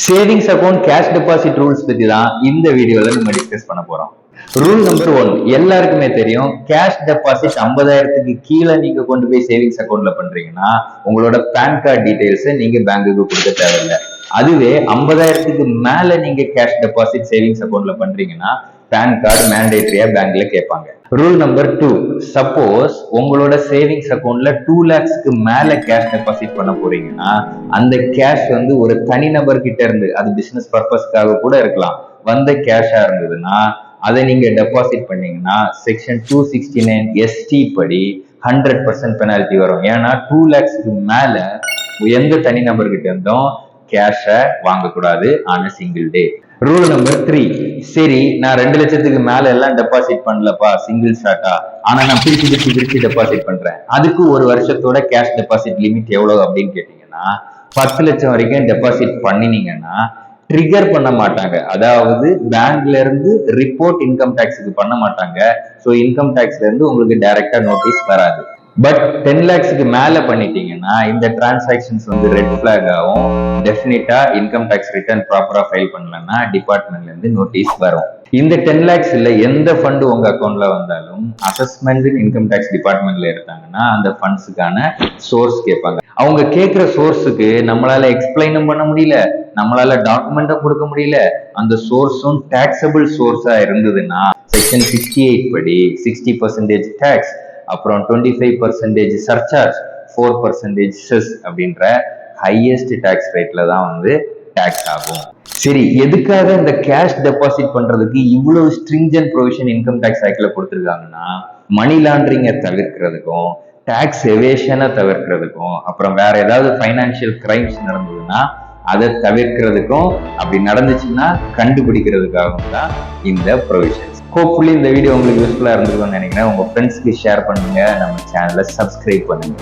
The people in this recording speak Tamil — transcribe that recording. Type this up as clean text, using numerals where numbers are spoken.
Savings account cash deposit rules பத்தி தான் இந்த வீடியோல நம்ம டிஸ்கஸ் பண்ண போறோம். ரூல் நம்பர் 1 எல்லாருக்குமே தெரியும். கேஷ் டெபாசிட் 50,000க்கு கீழே நீங்க கொண்டு போய் சேவிங்ஸ் அக்கௌண்ட்ல பண்றீங்கன்னா உங்களோட பேன் கார்டு டீடைல்ஸ் நீங்க பேங்குக்கு கொடுக்க தேவையில்லை. அதுவே 50,000க்கு மேல நீங்க கேஷ் டெபாசிட் சேவிங்ஸ் அக்கௌண்ட்ல பண்றீங்கன்னா பேன் கார்டு மேண்டேட்டரியா பேங்க்ல கேட்பாங்க. ரூல் நம்பர் 2 சப்போஸ் உங்களோட சேவிங்ஸ் அக்கௌண்ட்ல 2 lakhsக்கு மேல கேஷ் டெபாசிட் பண்ண போறீங்கன்னா அந்த கேஷ் வந்து ஒரு தனிநபர் கிட்ட இருந்து, அது பிசினஸ் பர்பஸ்க்காக கூட இருக்கலாம், வந்த கேஷா இருந்ததுன்னா அதை நீங்க டெபாசிட் பண்ணீங்கன்னா செக்ஷன் 269 ST படி 100% பெனால்டி வரும். ஏன்னா 2 lakhsக்கு மேல எந்த தனிநபர் கிட்ட இருந்தும் கேஷை வாங்கக்கூடாது ஆன சிங்கிள் டே. ரூல் நம்பர் 3 சரி, நான் 2 லட்சத்துக்கு மேல எல்லாம் டெபாசிட் பண்ணலப்பா சிங்கிள் ஷாட்டா, ஆனா நான் பிரிச்சு டெபாசிட் பண்றேன், அதுக்கு ஒரு வருஷத்தோட கேஷ் டெபாசிட் லிமிட் எவ்வளவு அப்படின்னு கேட்டீங்கன்னா 10 லட்சம் வரைக்கும் டெபாசிட் பண்ணினீங்கன்னா ட்ரிகர் பண்ண மாட்டாங்க. அதாவது பேங்க்ல இருந்து ரிப்போர்ட் இன்கம் டாக்ஸுக்கு பண்ண மாட்டாங்க. ஸோ இன்கம் டாக்ஸ்ல இருந்து உங்களுக்கு டைரக்டா நோட்டீஸ் வராது. பட் 10 lakhsக்கு மேல பண்ணிட்டீங்கன்னா இந்த டிரான்சாக்ஷன்ஸ் வந்து ரெட் பிளாக் ஆகும். டெஃபினட்டா இன்கம் டாக்ஸ் ரிட்டர்ன் ப்ராப்பரா ஃபைல் பண்ணலன்னா டிபார்ட்மெண்ட்ல இருந்து நோட்டீஸ் வரும். இந்த 10 lakhsல எந்த ஃபண்ட் உங்க அக்கௌண்ட்ல வந்தாலும் அசஸ்மெண்ட் இன்கம் டாக்ஸ் டிபார்ட்மெண்ட்ல எடுத்தாங்கன்னா அந்த ஃபண்ட்ஸுக்கான சோர்ஸ் கேட்பாங்க. அவங்க கேட்கிற சோர்ஸுக்கு நம்மளால எக்ஸ்பிளைனும் பண்ண முடியல, நம்மளால டாக்குமெண்ட்டும் கொடுக்க முடியல. அந்த சோர்ஸும் டாக்ஸபிள் சோர்ஸா இருந்ததுன்னா செக்ஷன் 68 படி 60% டாக்ஸ், அப்புறம் 25% சர்சார்ஜ், 4% செஸ் அப்படின்ற ஹையஸ்ட் டாக்ஸ் ரேட்ல தான் வந்து டாக்ஸ் ஆகும். சரி, எதுக்காக இந்த கேஷ் டெபாசிட் பண்றதுக்கு இவ்வளவு ஸ்ட்ரிஞ்சன்ட் ப்ரொவிஷன் இன்கம் டாக்ஸ் ஆக்ட்ல கொடுத்துருக்காங்கன்னா மணி லாண்டரிங்கை தவிர்க்கிறதுக்கும், டாக்ஸ் எவேஷனை தவிர்க்கிறதுக்கும், அப்புறம் வேற ஏதாவது பைனான்சியல் கிரைம்ஸ் நடந்ததுன்னா அதை தவிர்க்கிறதுக்கும், அப்படி நடந்துச்சுன்னா கண்டுபிடிக்கிறதுக்காகவும் தான் இந்த ப்ரொவிஷன்ஸ். ஹோப்ஃபுல்லி இந்த வீடியோ உங்களுக்கு யூஸ்ஃபுல்லா இருந்திருக்கும்னு நினைக்கிறேன். உங்க ஃப்ரெண்ட்ஸ்க்கு ஷேர் பண்ணுங்க, நம்ம சேனலை சப்ஸ்கிரைப் பண்ணுங்க.